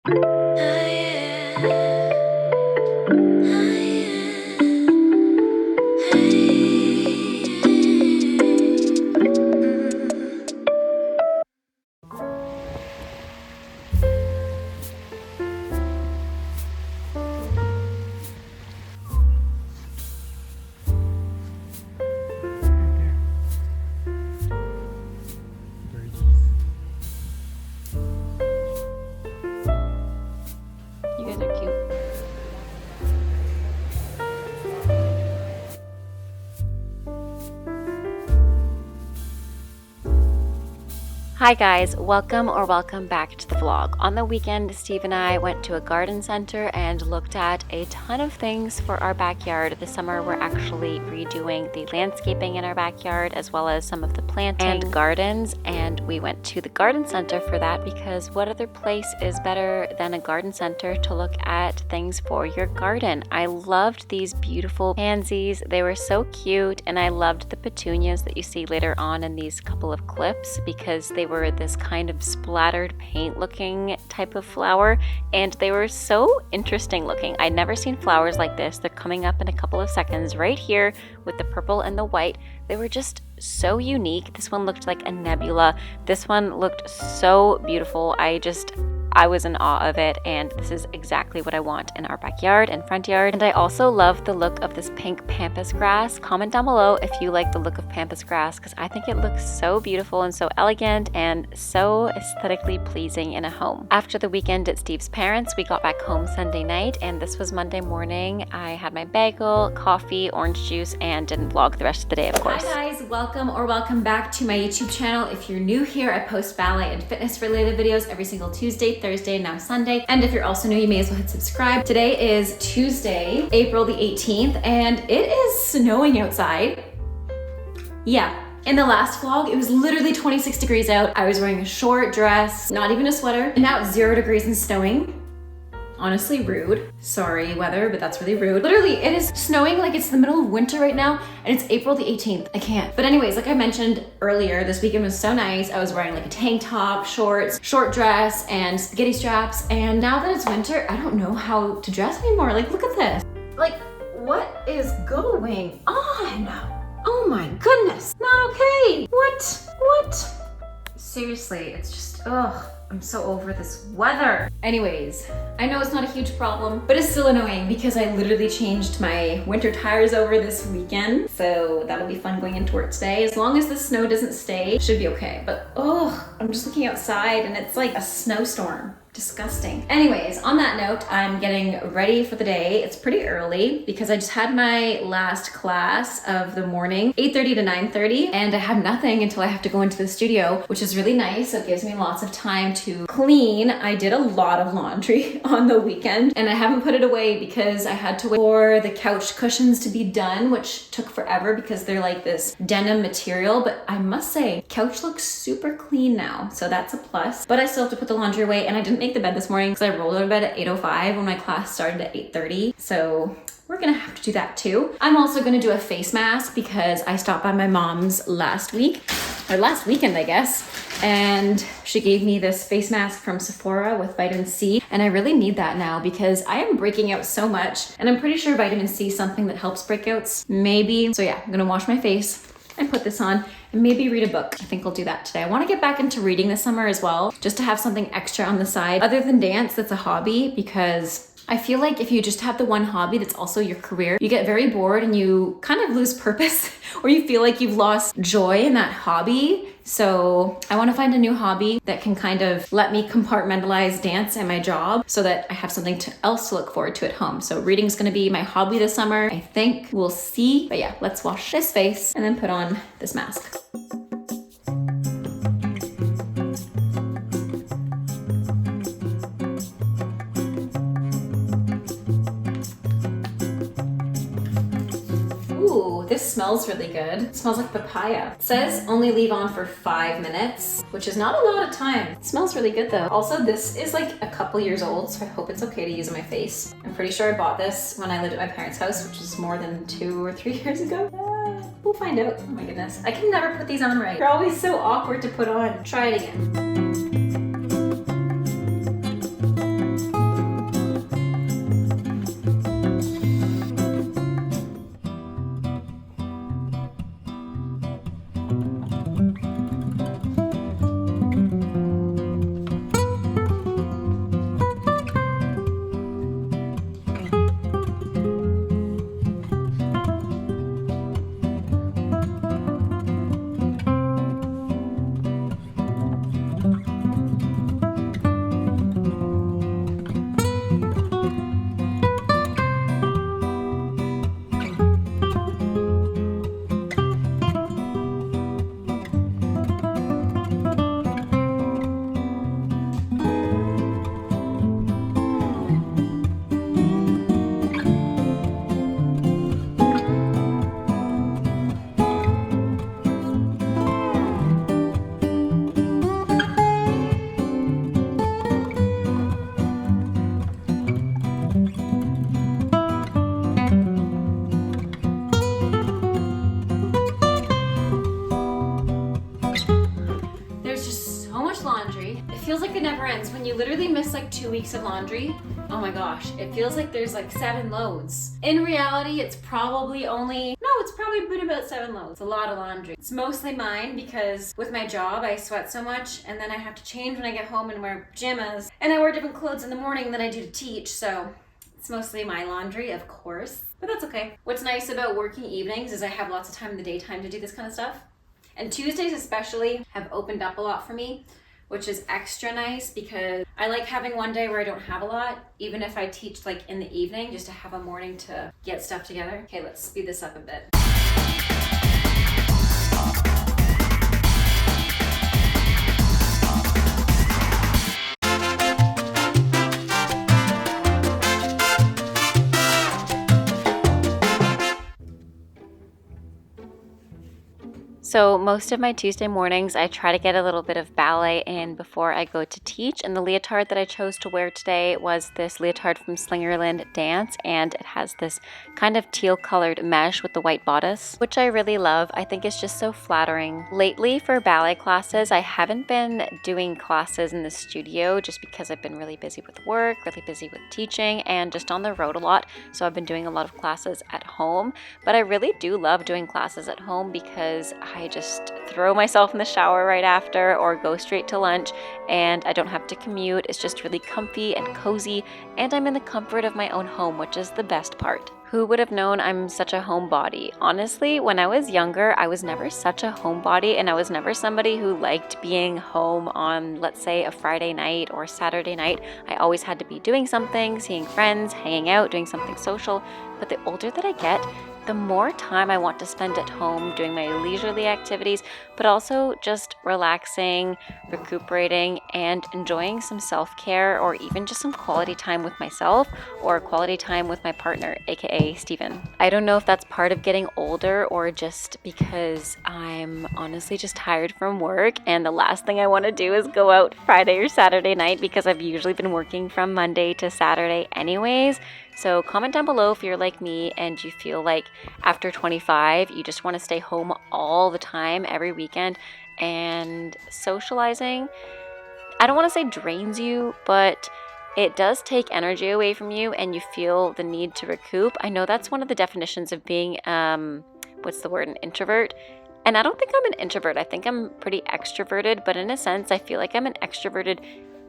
You guys are cute. Hi guys, welcome back to the vlog. On the weekend, Steve and I went to a garden center and looked at a ton of things for our backyard. This summer we're actually redoing the landscaping in our backyard as well as some of the planting and gardens, and we went to the garden center for that because what other place is better than a garden center to look at things for your garden. I loved these beautiful pansies. They were so cute, and I loved the petunias that you see later on in these couple of clips because they were this kind of splattered paint looking type of flower, and they were so interesting looking. I'd never seen flowers like this. They're coming up in a couple of seconds right here with the purple and the white. They were just so unique. This one looked like a nebula. This one looked so beautiful. I was in awe of it, and this is exactly what I want in our backyard and front yard. And I also love the look of this pink pampas grass. Comment down below if you like the look of pampas grass, because I think it looks so beautiful and so elegant and so aesthetically pleasing in a home. After the weekend at Steve's parents, we got back home Sunday night, and this was Monday morning. I had my bagel, coffee, orange juice, and didn't vlog the rest of the day, of course. Hi guys, welcome back to my YouTube channel. If you're new here, I post ballet and fitness related videos every single Tuesday, Thursday, and now Sunday. And if you're also new, you may as well hit subscribe. Today is Tuesday, April the 18th, and it is snowing outside. Yeah. In the last vlog, it was literally 26 degrees out. I was wearing a short dress, not even a sweater, and now it's 0 degrees and snowing. Honestly rude. Sorry, weather, but that's really rude. Literally, it is snowing like it's the middle of winter right now, and it's April the 18th. I can't. But anyways, like I mentioned earlier, this weekend was so nice. I was wearing like a tank top, shorts, short dress, and spaghetti straps. And now that it's winter, I don't know how to dress anymore. Like, look at this. Like, what is going on? Oh my goodness. Not okay. What? Seriously, it's just, ugh. I'm so over this weather. Anyways, I know it's not a huge problem, but it's still annoying because I literally changed my winter tires over this weekend. So that'll be fun going into work today. As long as the snow doesn't stay, it should be okay. But I'm just looking outside and it's like a snowstorm. Disgusting. Anyways, on that note, I'm getting ready for the day. It's pretty early because I just had my last class of the morning, 8:30 to 9:30, and I have nothing until I have to go into the studio, which is really nice. So it gives me lots of time to clean. I did a lot of laundry on the weekend, and I haven't put it away because I had to wait for the couch cushions to be done, which took forever because they're like this denim material. But I must say, couch looks super clean now, so that's a plus. But I still have to put the laundry away, and I didn't make the bed this morning because I rolled out of bed at 8:05 when my class started at 8:30. So we're gonna have to do that too. I'm also gonna do a face mask because I stopped by my mom's last weekend, I guess. And she gave me this face mask from Sephora with vitamin C. And I really need that now because I am breaking out so much. And I'm pretty sure vitamin C is something that helps breakouts, maybe. So yeah, I'm gonna wash my face and put this on and maybe read a book. I think I'll do that today. I want to get back into reading this summer as well, just to have something extra on the side other than dance that's a hobby, because I feel like if you just have the one hobby that's also your career, you get very bored and you kind of lose purpose or you feel like you've lost joy in that hobby. So I want to find a new hobby that can kind of let me compartmentalize dance and my job so that I have something else to look forward to at home. So reading's going to be my hobby this summer, I think. We'll see. But yeah, let's wash this face and then put on this mask. Ooh, this smells really good. It smells like papaya. It says only leave on for 5 minutes, which is not a lot of time. It smells really good though. Also, this is like a couple years old, so I hope it's okay to use on my face. I'm pretty sure I bought this when I lived at my parents' house, which is more than 2 or 3 years ago. We'll find out. Oh my goodness. I can never put these on right. They're always so awkward to put on. Try it again. like 2 weeks of laundry. Oh my gosh, it feels like there's like 7 loads. In reality, it's probably been about 7 loads. It's a lot of laundry. It's mostly mine because with my job, I sweat so much and then I have to change when I get home and wear pajamas. And I wear different clothes in the morning than I do to teach, so it's mostly my laundry, of course, but that's okay. What's nice about working evenings is I have lots of time in the daytime to do this kind of stuff. And Tuesdays especially have opened up a lot for me, which is extra nice because I like having one day where I don't have a lot, even if I teach like in the evening, just to have a morning to get stuff together. Okay, let's speed this up a bit. So most of my Tuesday mornings, I try to get a little bit of ballet in before I go to teach. And the leotard that I chose to wear today was this leotard from Slingerland Dance. And it has this kind of teal colored mesh with the white bodice, which I really love. I think it's just so flattering. Lately for ballet classes, I haven't been doing classes in the studio just because I've been really busy with work, really busy with teaching, and just on the road a lot. So I've been doing a lot of classes at home. But I really do love doing classes at home because I just throw myself in the shower right after or go straight to lunch and I don't have to commute. It's just really comfy and cozy and I'm in the comfort of my own home, which is the best part. Who would have known I'm such a homebody? Honestly, when I was younger, I was never such a homebody and I was never somebody who liked being home on, let's say, a Friday night or Saturday night. I always had to be doing something, seeing friends, hanging out, doing something social. But the older that I get, the more time I want to spend at home doing my leisurely activities, but also just relaxing, recuperating, and enjoying some self-care or even just some quality time with myself or quality time with my partner, aka Steven. I don't know if that's part of getting older or just because I'm honestly just tired from work and the last thing I want to do is go out Friday or Saturday night because I've usually been working from Monday to Saturday anyways. So comment down below if you're like me and you feel like after 25, you just want to stay home all the time, every weekend, and socializing, I don't want to say drains you, but it does take energy away from you and you feel the need to recoup. I know that's one of the definitions of being, an introvert. And I don't think I'm an introvert. I think I'm pretty extroverted, but in a sense, I feel like I'm an extroverted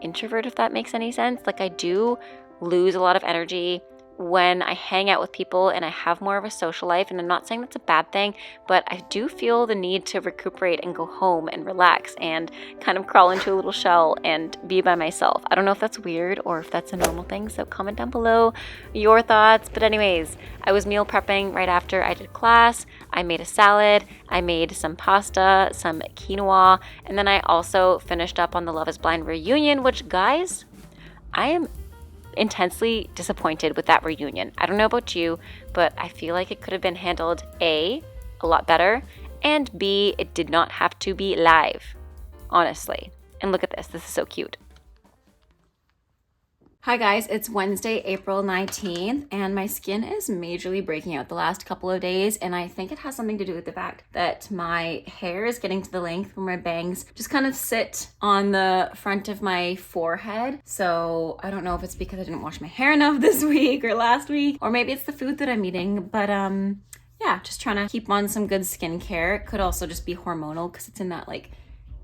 introvert, if that makes any sense. Like I do lose a lot of energy when I hang out with people and I have more of a social life, and I'm not saying that's a bad thing, but I do feel the need to recuperate and go home and relax and kind of crawl into a little shell and be by myself. I don't know if that's weird or if that's a normal thing, so comment down below your thoughts. But anyways, I was meal prepping right after I did class. I made a salad, I made some pasta, some quinoa, and then I also finished up on the Love is Blind reunion, which guys, I am intensely disappointed with that reunion. I don't know about you, but I feel like it could have been handled A lot better, and B, it did not have to be live, honestly. And look at this. This is so cute. Hi guys, it's Wednesday, April 19th, and my skin is majorly breaking out the last couple of days, and I think it has something to do with the fact that my hair is getting to the length where my bangs just kind of sit on the front of my forehead. So I don't know if it's because I didn't wash my hair enough this week or last week, or maybe it's the food that I'm eating, but yeah, just trying to keep on some good skincare. It could also just be hormonal because it's in that like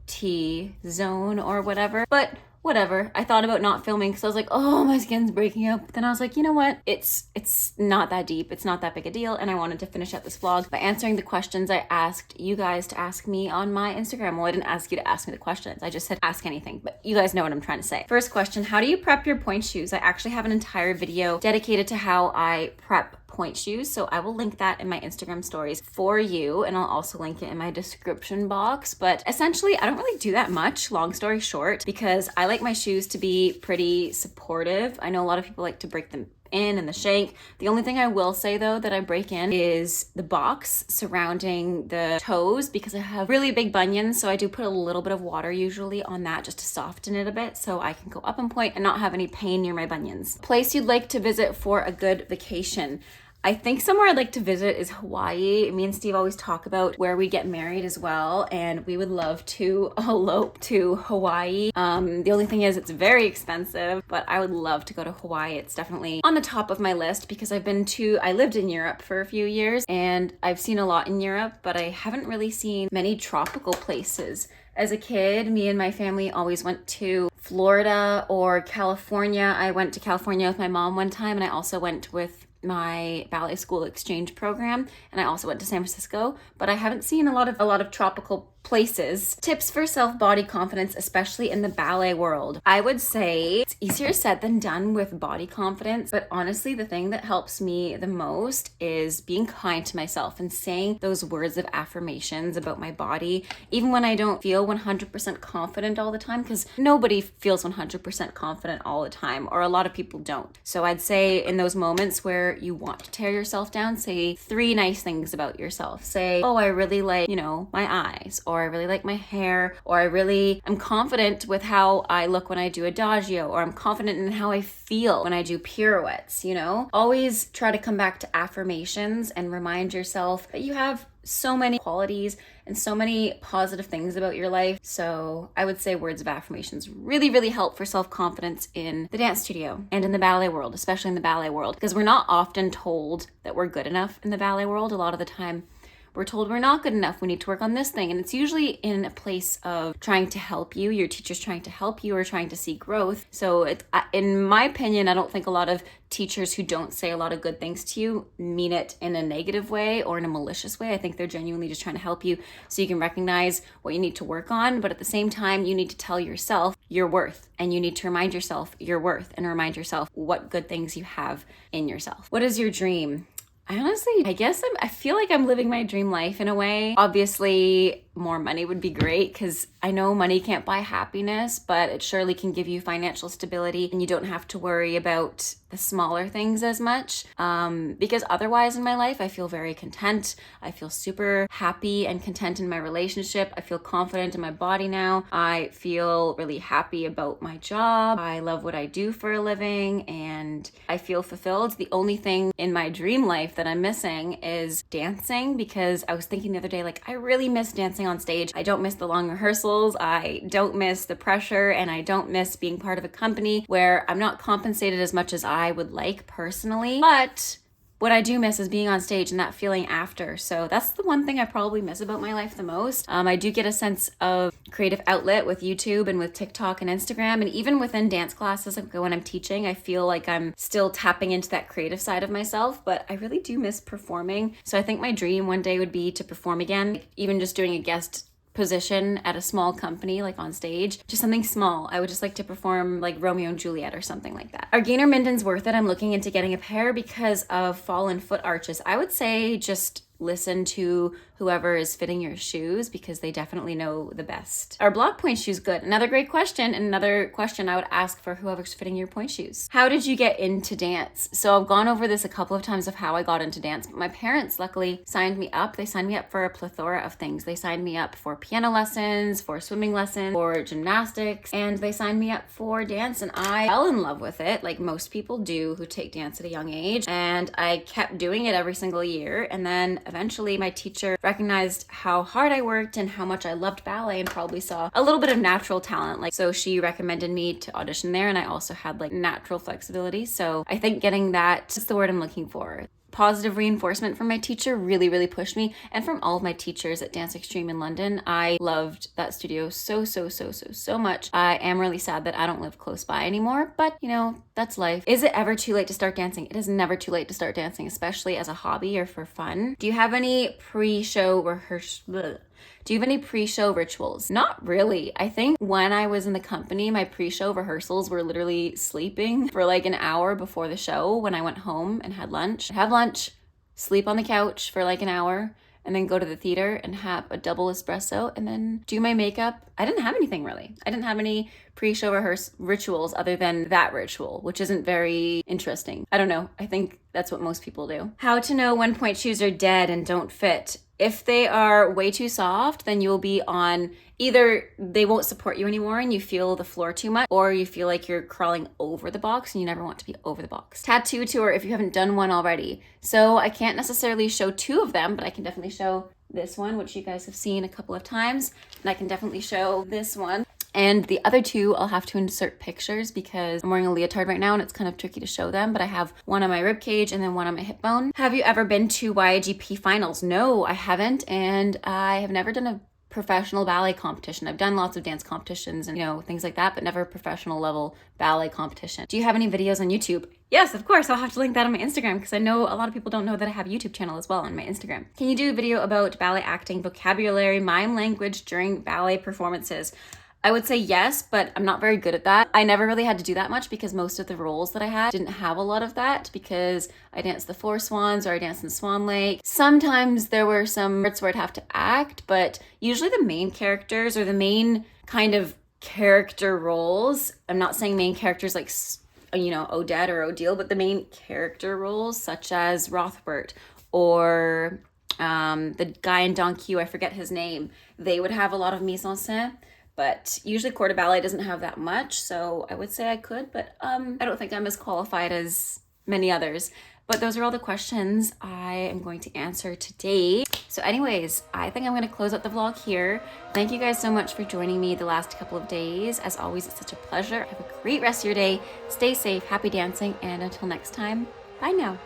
T zone or whatever, but whatever. I thought about not filming because I was like, oh, my skin's breaking out. But then I was like, you know what? It's not that deep. It's not that big a deal. And I wanted to finish out this vlog by answering the questions I asked you guys to ask me on my Instagram. Well, I didn't ask you to ask me the questions. I just said ask anything, but you guys know what I'm trying to say. First question, how do you prep your pointe shoes? I actually have an entire video dedicated to how I prep pointe shoes, so I will link that in my Instagram stories for you, and I'll also link it in my description box. But essentially, I don't really do that much, long story short, because I like my shoes to be pretty supportive. I know a lot of people like to break them in and the shank. The only thing I will say though that I break in is the box surrounding the toes, because I have really big bunions, so I do put a little bit of water usually on that just to soften it a bit so I can go up in pointe and not have any pain near my bunions. Place you'd like to visit for a good vacation. I think somewhere I'd like to visit is Hawaii. Me and Steve always talk about where we get married as well, and we would love to elope to Hawaii. The only thing is it's very expensive, but I would love to go to Hawaii. It's definitely on the top of my list because I lived in Europe for a few years and I've seen a lot in Europe, but I haven't really seen many tropical places. As a kid, me and my family always went to Florida or California. I went to California with my mom one time, and I also went with my ballet school exchange program, and I also went to San Francisco, but I haven't seen a lot of tropical places. Tips for self-body confidence, especially in the ballet world. I would say it's easier said than done with body confidence, but honestly, the thing that helps me the most is being kind to myself and saying those words of affirmations about my body, even when I don't feel 100% confident all the time, because nobody feels 100% confident all the time, or a lot of people don't. So I'd say in those moments where you want to tear yourself down, say 3 nice things about yourself. Say, oh, I really like, my eyes, or I really like my hair, or I'm confident with how I look when I do adagio, or I'm confident in how I feel when I do pirouettes, Always try to come back to affirmations and remind yourself that you have so many qualities and so many positive things about your life. So I would say words of affirmations really, really help for self-confidence in the dance studio and in the ballet world, especially in the ballet world, because we're not often told that we're good enough in the ballet world. A lot of the time, we're told we're not good enough. We need to work on this thing. And it's usually in a place of trying to help you. Your teacher's trying to help you or trying to see growth. So in my opinion, I don't think a lot of teachers who don't say a lot of good things to you mean it in a negative way or in a malicious way. I think they're genuinely just trying to help you so you can recognize what you need to work on. But at the same time, you need to tell yourself your worth, and you need to remind yourself your worth and remind yourself what good things you have in yourself. What is your dream? I feel like I'm living my dream life in a way. Obviously, more money would be great because I know money can't buy happiness, but it surely can give you financial stability and you don't have to worry about the smaller things as much. Because otherwise in my life, I feel very content. I feel super happy and content in my relationship. I feel confident in my body now. I feel really happy about my job. I love what I do for a living and I feel fulfilled. The only thing in my dream life that I'm missing is dancing, because I was thinking the other day, I really miss dancing on stage. I don't miss the long rehearsals. I don't miss the pressure, and I don't miss being part of a company where I'm not compensated as much as I would like personally. But what I do miss is being on stage and that feeling after. So that's the one thing I probably miss about my life the most. I do get a sense of creative outlet with YouTube and with TikTok and Instagram. And even within dance classes, when I'm teaching, I feel like I'm still tapping into that creative side of myself, but I really do miss performing. So I think my dream one day would be to perform again, even just doing a guest position at a small company, on stage, just something small. I would just like to perform Romeo and Juliet or something like that. Are gainer mindens worth it? I'm looking into getting a pair because of fallen foot arches. I would say just listen to whoever is fitting your shoes because they definitely know the best. Are block point shoes good? Another great question, and another question I would ask for whoever's fitting your point shoes. How did you get into dance? So I've gone over this a couple of times of how I got into dance, but my parents luckily signed me up. They signed me up for a plethora of things. They signed me up for piano lessons, for swimming lessons, for gymnastics, and they signed me up for dance, and I fell in love with it like most people do who take dance at a young age, and I kept doing it every single year. And then eventually my teacher recognized how hard I worked and how much I loved ballet and probably saw a little bit of natural talent. So she recommended me to audition there, and I also had natural flexibility. So I think getting that's the word I'm looking for. Positive reinforcement from my teacher really, really pushed me, and from all of my teachers at Dance Extreme in London. I loved that studio so much. I am really sad that I don't live close by anymore, but that's life. Is it ever too late to start dancing? It is never too late to start dancing, especially as a hobby or for fun. Do you have any pre-show rituals? Not really. I think when I was in the company, my pre-show rehearsals were literally sleeping for an hour before the show when I went home and had lunch. I'd have lunch, sleep on the couch for an hour, and then go to the theater and have a double espresso and then do my makeup. I didn't have anything really. I didn't have any pre-show rituals other than that ritual, which isn't very interesting. I don't know. I think that's what most people do. How to know when point shoes are dead and don't fit? If they are way too soft, then you'll be on either they won't support you anymore and you feel the floor too much, or you feel like you're crawling over the box and you never want to be over the box. Tattoo tour if you haven't done one already. So I can't necessarily show two of them, but I can definitely show this one, which you guys have seen a couple of times. And I can definitely show this one. And the other two, I'll have to insert pictures because I'm wearing a leotard right now and it's kind of tricky to show them, but I have one on my rib cage and then one on my hip bone. Have you ever been to YAGP finals? No, I haven't. And I have never done a professional ballet competition. I've done lots of dance competitions and, you know, things like that, but never a professional level ballet competition. Do you have any videos on YouTube? Yes, of course. I'll have to link that on my Instagram because I know a lot of people don't know that I have a YouTube channel as well on my Instagram. Can you do a video about ballet acting, vocabulary, mime language during ballet performances? I would say yes, but I'm not very good at that. I never really had to do that much because most of the roles that I had didn't have a lot of that because I danced the Four Swans or I danced in Swan Lake. Sometimes there were some parts where I'd have to act, but usually the main characters or the main kind of character roles, I'm not saying main characters like, you know, Odette or Odile, but the main character roles such as Rothbert or the guy in Don Q, I forget his name, they would have a lot of mise en scène. But usually corps de ballet doesn't have that much, so I would say I could, but I don't think I'm as qualified as many others. But those are all the questions I am going to answer today. So anyways, I think I'm going to close out the vlog here. Thank you guys so much for joining me the last couple of days. As always, it's such a pleasure. Have a great rest of your day. Stay safe, happy dancing, and until next time, bye now.